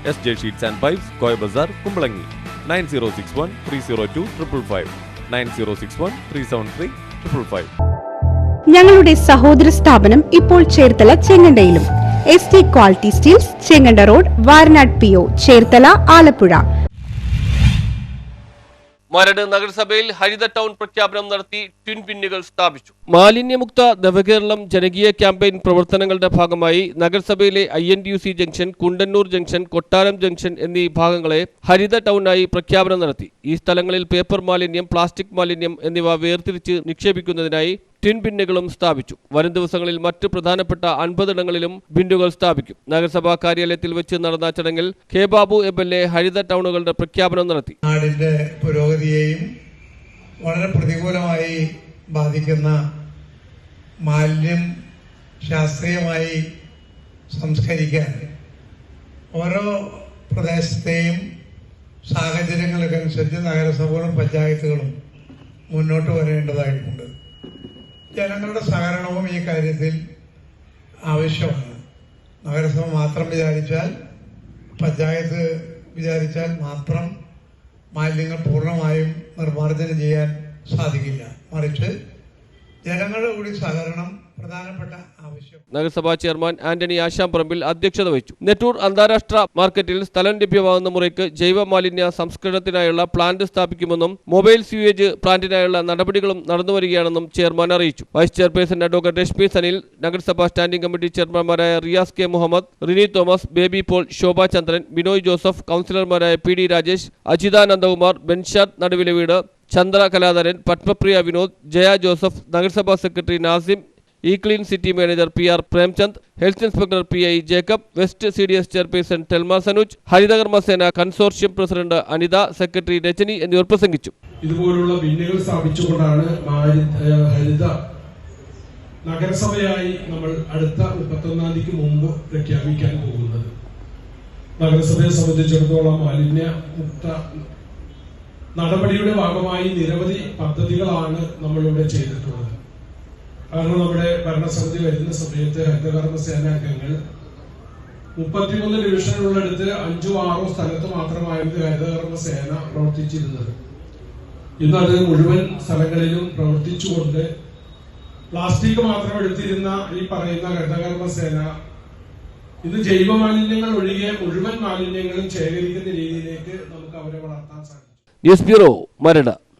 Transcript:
SJ Sheets and Pipes, Koy Bazaar, Kumbalangi. 9061 302 555 9061 373 555. ഞങ്ങളുടെ സഹോദര സ്ഥാപനം ഇപ്പോൾ ചേർത്തല ചെങ്ങണ്ടയിലും. ST quality steels, Chenganda road, Varanad PO, Cherthala, Alappuzha. Maradu നഗരസഭയിൽ ഹരിത ടൗൺ പ്രഖ്യാപനം നടത്തി ട്വിൻ പിന്നുകൾ സ്ഥാപിച്ചു. മാലിന്യമുക്ത നവകേരളം ജനകീയ ക്യാമ്പയിൻ പ്രവർത്തനങ്ങളുടെ ഭാഗമായി നഗരസഭയിലെ INTUC ജംഗ്ഷൻ, കുണ്ടന്നൂർ ജംഗ്ഷൻ, കൊട്ടാരം ജംഗ്ഷൻ എന്നീ ഭാഗങ്ങളെ ഹരിത ടൗണായി പ്രഖ്യാപനം നടത്തി. ഈ സ്ഥലങ്ങളിൽ പേപ്പർ മാലിന്യം, പ്ലാസ്റ്റിക് മാലിന്യം എന്നിവ വേർതിരിച്ച് നിക്ഷേപിക്കുന്നതിനായി ട്വിൻ ബിന്നുകളും സ്ഥാപിച്ചു. വരും ദിവസങ്ങളിൽ മറ്റ് പ്രധാനപ്പെട്ട 50 ഇടങ്ങളിലും ബിന്നുകൾ സ്ഥാപിക്കും. നഗരസഭാ കാര്യാലയത്തിൽ വെച്ച് നടന്ന ചടങ്ങിൽ കെ ബാബു MLA ഹരിത ടൗണുകളുടെ പ്രഖ്യാപനം നടത്തി. നാടിന്റെ പുരോഗതിയെയും വളരെ പ്രതികൂലമായി ബാധിക്കുന്ന മാലിന്യം ശാസ്ത്രീയമായി സംസ്കരിക്കാൻ ഓരോ പ്രദേശത്തെയും സാഹചര്യങ്ങൾക്കനുസരിച്ച് നഗരസഭകളും പഞ്ചായത്തുകളും മുന്നോട്ട് വരേണ്ടതായിട്ടുണ്ട്. ജനങ്ങളുടെ സഹകരണവും ഈ കാര്യത്തിൽ ആവശ്യമാണ്. നഗരസഭ മാത്രം വിചാരിച്ചാൽ, പഞ്ചായത്ത് വിചാരിച്ചാൽ മാത്രം മാലിന്യങ്ങൾ പൂർണ്ണമായും നിർമ്മാർജ്ജനം ചെയ്യാൻ സാധിക്കില്ല. മറിച്ച് ജനങ്ങളുടെ കൂടി സഹകരണം പ്രധാനപ്പെട്ട ആവശ്യം. നഗരസഭാ ചെയർമാൻ ആന്റണി ആശാംപറമ്പിൽ അധ്യക്ഷത വഹിച്ചു. നെട്ടൂർ അന്താരാഷ്ട്ര മാർക്കറ്റിൽ സ്ഥലം ലഭ്യമാകുന്ന മുറയ്ക്ക് ജൈവ മാലിന്യ സംസ്കരണത്തിനായുള്ള പ്ലാന്റ് സ്ഥാപിക്കുമെന്നും മൊബൈൽ സ്യൂവേജ് പ്ലാന്റിനായുള്ള നടപടികളും നടന്നുവരികയാണെന്നും ചെയർമാൻ അറിയിച്ചു. Vice chairperson advocate Rashmi Sanil, നഗരസഭാ സ്റ്റാൻഡിംഗ് കമ്മിറ്റി ചെയർമാൻമാരായ റിയാസ് കെ മുഹമ്മദ്, റിനി തോമസ്, ബേബി പോൾ, ശോഭ ചന്ദ്രൻ, ബിനോയ് ജോസഫ്, കൗൺസിലർമാരായ PD രാജേഷ്, അജിത നന്ദകുമാർ, ബെൻഷാദ് നടുവിലെ വീട്, ചന്ദ്ര കലാധരൻ, പത്മപ്രിയ വിനോദ്, ജയ ജോസഫ്, നഗരസഭാ secretary Nasim, clean city manager PR Premchand, health inspector PI Jacob, west CDS chairperson Telma Sanuj, Harithakarma Sena consortium president Anitha, secretary Rajani എന്നിവർ പ്രസംഗിച്ചു. ഇതുപോലുള്ള ബിന്നുകൾ സ്ഥാപിച്ചുകൊണ്ടാണ് ഹരിത നഗരസഭയായി നമ്മൾ അടുത്ത 31-ാം തീയതിക്ക് മുമ്പ് പ്രഖ്യാപിക്കാൻ പോകുന്നത്. നഗരസഭയെ സംബന്ധിച്ചിടത്തോളം മാലിന്യ മുക്ത നടപടിയുടെ ഭാഗമായി നിരവധി പദ്ധതികളാണ് നമ്മളിവിടെ ചെയ്തിട്ടുള്ളത്. കാരണം നമ്മുടെ ഭരണസമിതി വരുന്ന സമയത്ത് ഹരിതകർമ്മ സേനാംഗങ്ങൾ 33 ഡിവിഷനുള്ളടുത്ത് 5-6 സ്ഥലത്ത് മാത്രമായിരുന്നു ഹരിതകർമ്മ സേന പ്രവർത്തിച്ചിരുന്നത്. ഇന്നത് മുഴുവൻ സ്ഥലങ്ങളിലും പ്രവർത്തിച്ചുകൊണ്ട് പ്ലാസ്റ്റിക് മാത്രം എടുത്തിരുന്ന ഈ പറയുന്ന ഹരിതകർമ്മ സേന ഇന്ന് ജൈവ മാലിന്യങ്ങൾ ഒഴികെ മുഴുവൻ മാലിന്യങ്ങളും ശേഖരിക്കുന്ന രീതിയിലേക്ക് നമുക്ക് അവരെ വളർത്താൻ സാധിക്കും. News bureau, Maradu.